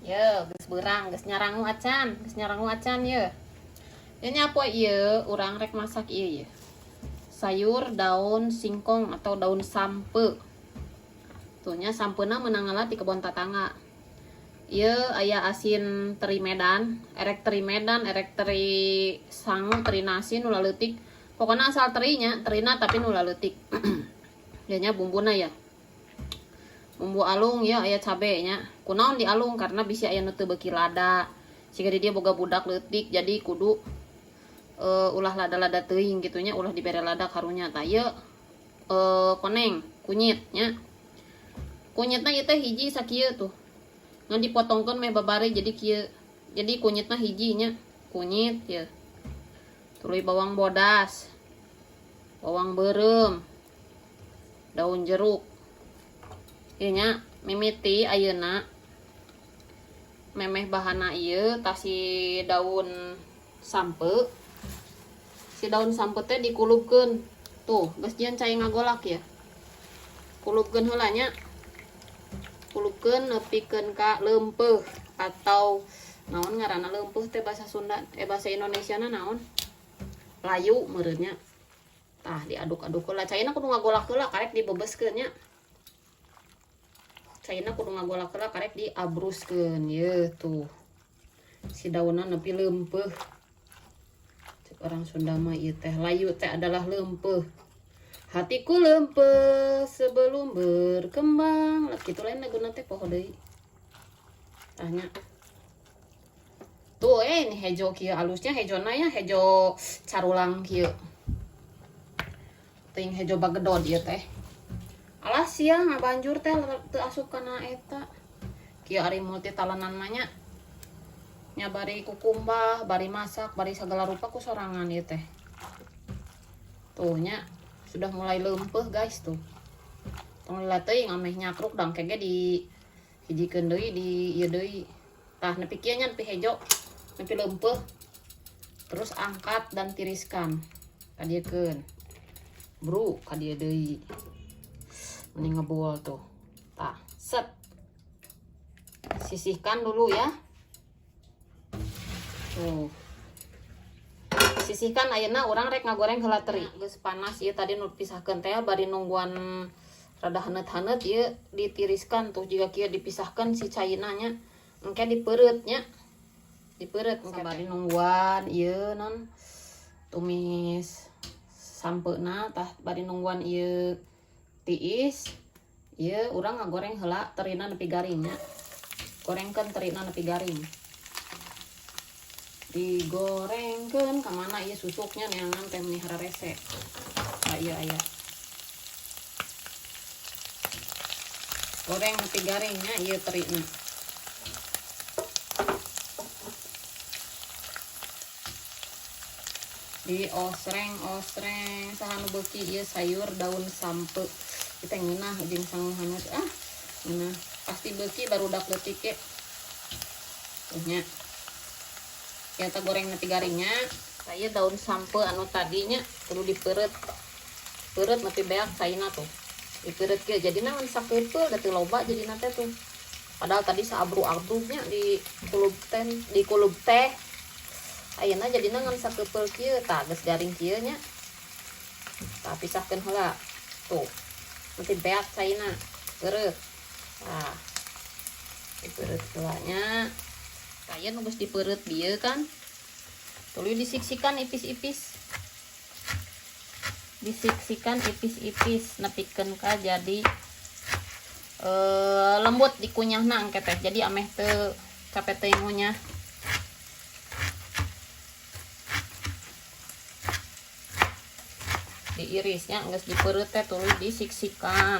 Ye, geus beurang, geus nyarangu acan ye. Ya nyapo ieu urang rek masak ieu ye. Sayur daun singkong atau daun sampe. Tuhnya sampena menangala di kebon tatangga. Ieu aya asin teri Medan, erek teri sangu, teri nasi nu laleutik. Pokoknya asal terina tapi nu laleutik. Nya bumbuna ya. Bumbu alung ya aya cabe nya. Kunaon di alung karena bisa aya nu teu beuki lada. Siga di dia boga budak leutik jadi kudu ulah lada-lada teuing gitu nya, ulah dibere lada karunya tah ieu koneng kunyit nya. Kunyitna ieu teh hiji sakieu tuh. Ngan dipotongkeun meh babari jadi kieu. Jadi kunyitna hiji nya. Kunyit ya. Tuluy bawang bodas. Bawang beureum. Daun jeruk. Ieu nya mimiti ayeuna memeh bahana ieu tah si daun sampe. Si daun sampe teh dikulupkeun. Tuh, geus jian cai ngagolak ya. Kulupkeun heula nya. Kulupkeun nepikeun ka leumpeuh atau naon ngaranna leumpeuh teh bahasa Sunda bahasa Indonesia na naon? Layu meureunnya. Tah diaduk-aduk heula. Caina kudu ngagolak heula karek dibebeuskeun nya. Caina kudu ngagolak heula karek diabruskeun. Ye tuh. Si daunna nepi leumpeuh. Cek orang Sunda mah ieu teh layu teh adalah leumpeuh. Hatiku lempeh sebelum berkembang. Lah kitu lain laguna teh poho deui. Tanya. Tuh ini hejo kieu alusnya hejona ya hejo carulang kieu. Teuing hejo bagedod ieu teh. Alas sia ngabanjur teh teu asup kana eta. Kieu ari multi talenan mah nya. Nya bari kukumbah, bari masak, bari sagala rupa ku sorangan ieu teh. Tuh nya sudah mulai leumpeuh guys tuh. Tong lila teuing ameh nyakruk dang kege di hijikeun deui di ieu deui. Tah nepi kieu nya nepi hejo, nepi leumpeuh. Terus angkat dan tiriskan. Kadiekeun. Bru ka dieu deui. Mending ngebuol tuh. Tah, set. Sisihkan dulu ya. Tuh. Sisihkan ayeuna urang rek ngagoreng heula teri. Geus panas ieu tadi nu pisahkeun teh bari nungguan rada haneut-haneut ieu ditiriskan tuh jika kieu dipisahkan si caina nya engke dipeureut nya. Dipeureut engke bari nungguan ieu non tumis sampeuna tah bari nungguan ieu tiis. Ieu urang ngagoreng heula terina nepi garing nya. Gorengkeun terina nepi garing. Digorengkeun ka mana ieu susuknya neangan teh melihara rese. Nah, ieu aya. Goreng nepi garingnya ieu terina. Di osreng saha nu beuki ieu sayur daun sampe. Kita ngeunah jeung sangu haneut ngeunah. Pasti beuki barudak leutik ge. Tuh nya. Kita goreng nepi garingnya. Saya daun sampe anu tadinya kudu dipeureut. Peureut nepi beak saina tuh. Dipeureut kieu jadina mun sakeupeuh da teu loba jadina teh tuh. Padahal tadi saabru-abrugnya di kulub teh. Ayeuna jadina ngan sakeupeuh kieu tah geus garing kieu nya. Tah pisahkeun heula. Tuh. Nepi beak saina. Peureut. Tah. Dipeureut heula nya. Kayak nu geus dipeureut dieu kan. Tuluy disiksikan ipis-ipis. Disiksikan ipis-ipis nepikeun ka jadi lembut dikunyahna engke teh. Jadi ameh teu capek teuing ngunyah. Diirisnya geus dipeureut teh tuluy disiksikan.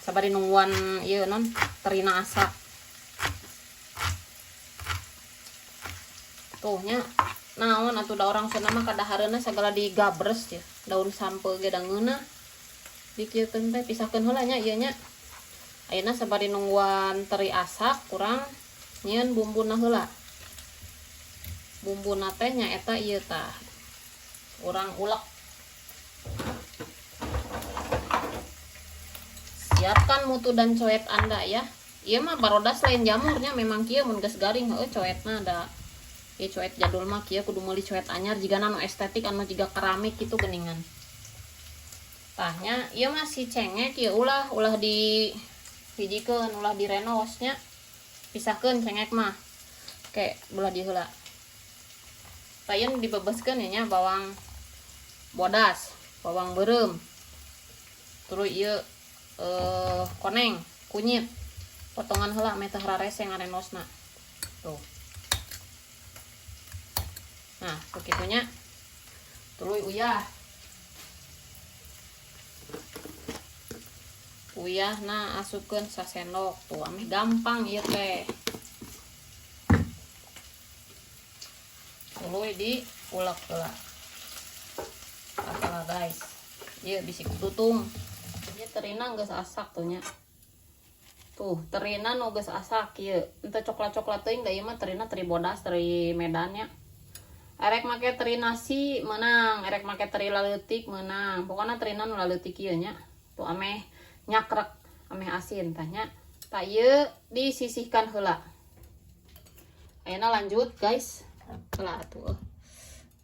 Sabari nungguan ieu non terina asak. Tuhnya naon atuh da orang Sunda mah kadahareuna sagala digabres ya. Daun sampe ge da ngeunah. Dikieukeun teh pisahkeun heula nya ieu nya. Ayeuna sabari nungguan teri asak kurang nyieun bumbuna heula. Bumbuna teh nya eta ieu tah. Urang ulek. Siapkan mutu dan coet Anda ya. Iya mah barodas lain jamurnya memang kieu mun geus garing heueuh coetna ada. Ieu coet jadul mah kieu kudu meuli coet anyar jiga anu estetik anu jiga keramik gitu geuningan. Tahnya ieu mah si cengek ieu ulah di hijikeun ulah direnosnya. Pisahkeun cengek mah. Oke, belah di heula. Payeun dibebeskeun nya bawang bodas, bawang beureum. Terus ieu koneng, kunyit. Potongan heula meh teh rares yang ngarenosna. Tuh. Nah, begitunya. Terus uyah. Uyah nah asupkeun sasendok. Tuh, ame gampang ieu teh. Terus diulek heula. Apalah guys. Ieu bisi tutung. Ieu terina geus asak tuh nya. Tuh, terina nu geus asak ieu. Ente coklat-coklat teuing da ieu mah terina teri bodas teri Medannya. Erek make teri nasi meunang, erek make teri laleutik meunang. Pokona terina nu laleutik ieu nya. Tuh ameh nyakrek, ameh asin tah nya. Tah ieu disisihkan heula. Ayeuna lanjut guys. Heula atuh.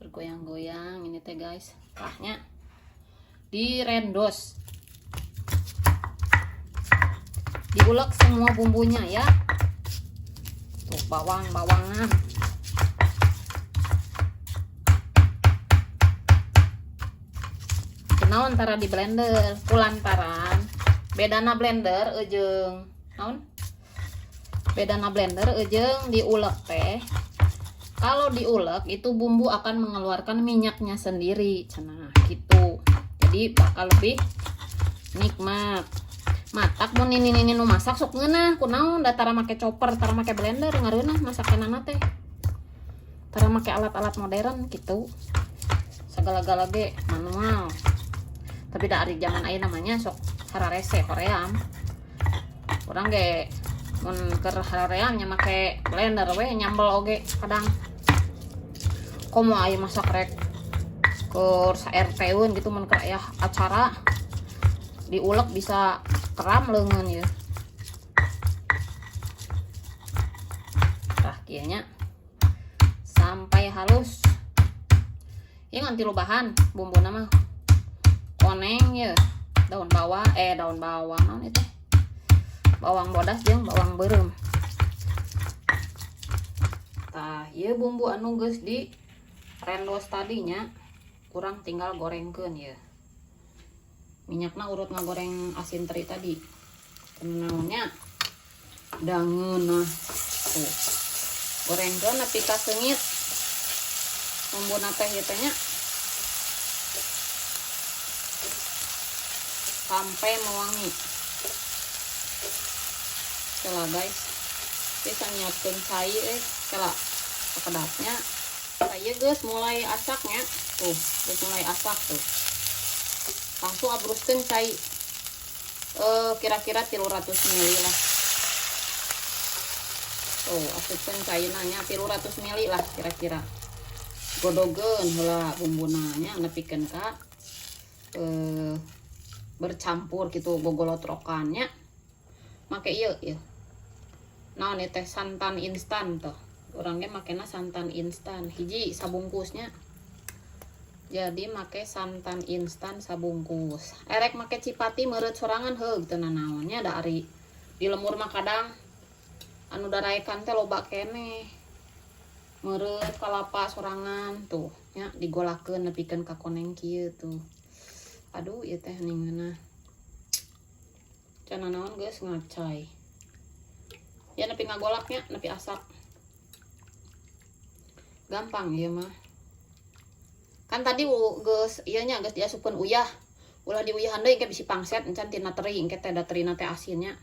Bergoyang-goyang ini teh guys. Tahnya direndos. Diulek semua bumbunya ya. Tuh bawang-bawangan. Naon antara di blender kulantaran bedana blender jeung naon? Bedana blender jeung diulek teh. Kalau diulek itu bumbu akan mengeluarkan minyaknya sendiri, cenah gitu. Jadi bakal lebih nikmat. Matak mun ini nu masak sok ngeunah kunaon da tara make chopper, tara make blender ngareunah masakeunana teh. Tara make alat-alat modern gitu. Segala-gala ge manual. Tapi da ari zaman aya namanya sok hararese hoream. Urang ge mun keur hoream nya make blender we nyambel oge kadang. Komo aya masak rek keur sa RT-eun gitu mun keur aya acara diulek bisa keram leungeun ya. Tah kieu nya sampai halus. Ieu ngan tilu bahan bumbuna mah. Koneng ya, daun bawang naon itu? Bawang bodas jeung bawang beureum. Tah, ieu bumbu anu geus di rendos tadinya kurang tinggal gorengkeun ya. Minyakna urut ngagoreng asin teri tadi. Naonnya dangeunna. Tuh. Gorengkeun nepi ka seungit. Bumbuna teh ieu teh nya sampai mewangi. Celah guys. Bisa nyiapkeun cai celah kekedapnya. Saya geus mulai asaknya. Tuh, geus mulai asak tuh. Langsung abruskeun cai. Kira-kira 300 ml lah. Tuh, asupkeun caina nya 300 ml lah kira-kira. Godogeun heula bumbuna nya nepikeun ka bercampur gitu gogolotrokannya. Make ieu ya. Naon teh santan instan tuh. Urang ge makena santan instan hiji sabungkusnya. Jadi make santan instan sabungkus. Erek make cipati meureut sorangan heug teu naonnya da ari di lemur mah kadang anu daraekan teh loba keneh. Meureut kalapa sorangan tuh nya digolakeun nepikeun ka koneng kieu tuh. Aduh ieu teh ningeunah. Cenah naon geus ngacai. Ya nepi ngagolaknya, nepi asak. Gampang ieu mah. Kan tadi geus ieu nya geus diasupkeun uyah. Ulah diuyahan deui engke bisi pangset encan tina teri engke teh da terina teh asinnya.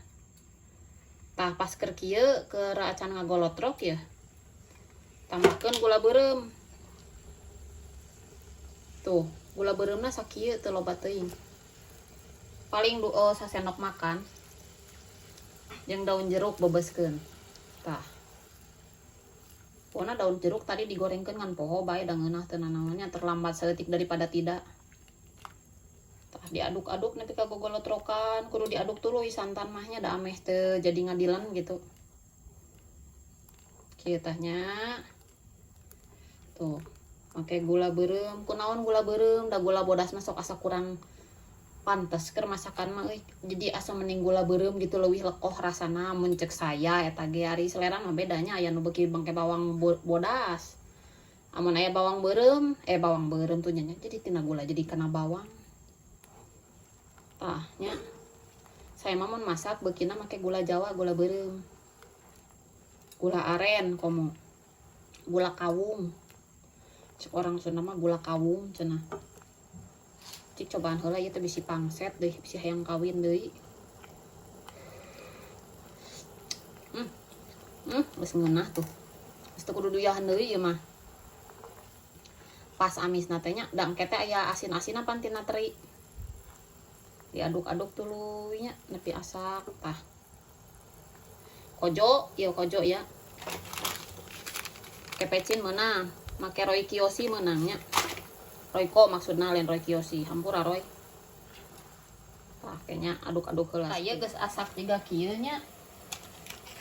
Tah pas keur kieu keur acan ngagolotrok ya. Tambahkeun gula beureum. Tuh, gula beureumna sakieu teu loba teuing. Paling sasendok makan. Jeung daun jeruk bebeskeun. Tah. Pokona daun jeruk tadi digorengkeun ngan poho bae da ngeunah teu nanaonnya terlambat saeutik daripada tidak. Tah diaduk-aduk nanti kagogolotrokan kudu diaduk tuluy santan mahnya da ameh teu jadi ngadilan gitu kieu tahnya tuh pakai gula beureum kunaon gula beureum da gula bodas masuk asa kurang pantes keur masakan mah euy jadi asa mending gula beureum gitu leuwih lekoh rasana mun ceuk saya eta ge ari selera mah bedanya aya nu beuki bangke bawang bodas amun aya bawang beureum tuh nya jadi tina gula jadi kena bawang tah nya saya mah mun masak beukina make gula Jawa gula beureum gula aren komo gula kawung cek orang Sunda mah gula kawung cenah cik cobaan heula ieu teh bisi pangset deh bisi hayang kawin deui geus ngeunah tuh geus teu kudu duyahan deui ieu mah pas amisna teh nya da engke teh aya asin-asina pan tina teri diaduk-aduk tuluy nya nepi asak tah kojo ya kepecin meunang make Roy Kiyoshi meunangnya Royco maksudna lain Roy Kiyoshi hampura Roy tah kayaknya aduk-aduk heula saya geus asak tiga kieu nya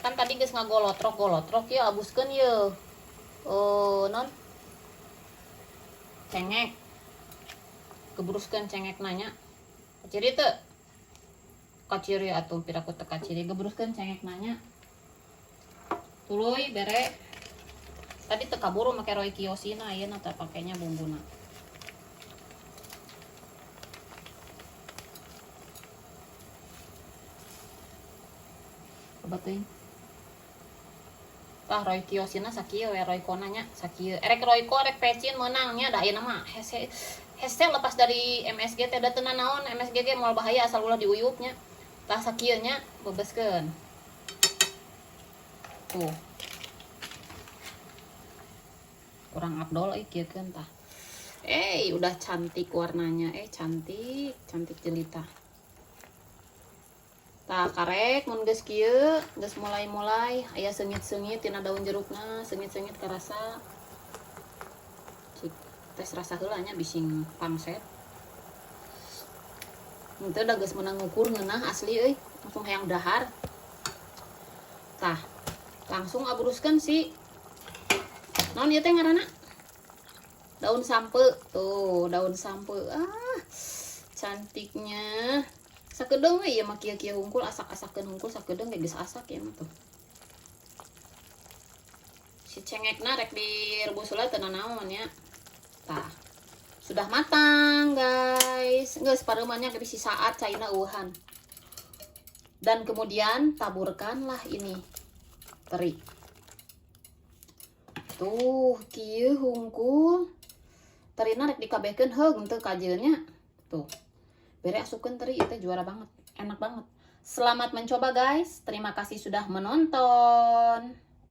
kan tadi geus ngagolotrok ya abuskeun ye non cengek gebruskeun cengek nanya kaciri teu kaciri atuh piraku teu kaciri gebruskeun cengek nanya tuluy bere tadi teu kaburu make Roy Kiyoshi na ayeuna teh pakainya bumbuna coba teuing tah Roy Kiyoshi na sakieu we Roy Kona nya sakieu erek Roy Ko erek pecin meunangnya da ayeuna mah hese lepas dari MSG teh da teu naon MSG ge moal bahaya asal ulah diuyupnya tah sakieu nya bebeskeun tuh kurang abdol kieu keun tah udah cantik warnanya cantik jelita tah karek mun geus kieu geus mulai aya seungit-seungit tina daun jerukna seungit-seungit karasa cik tes rasa heula nya bising pangset henteu da geus meunang ngukur ngeunah asli euy langsung hayang dahar tah langsung abruskeun si naon ieu teh ngaranna daun sampe tuh daun sampe cantiknya sakedeung we ieu mah kieu-kieu hungkul asak-asakeun hungkul sakedeung ge geus asak ya mah tuh si cengekna rek direbus heula teu nanaon ya tah sudah matang guys geus pareumannya ge bisi saat caina eueuhan dan kemudian taburkanlah ini teri tuh kieu hungkul terina rek dikabehkeun heung teu kajieun nya tuh bere asupkeun teri ieu teh juara banget enak banget selamat mencoba guys terima kasih sudah menonton.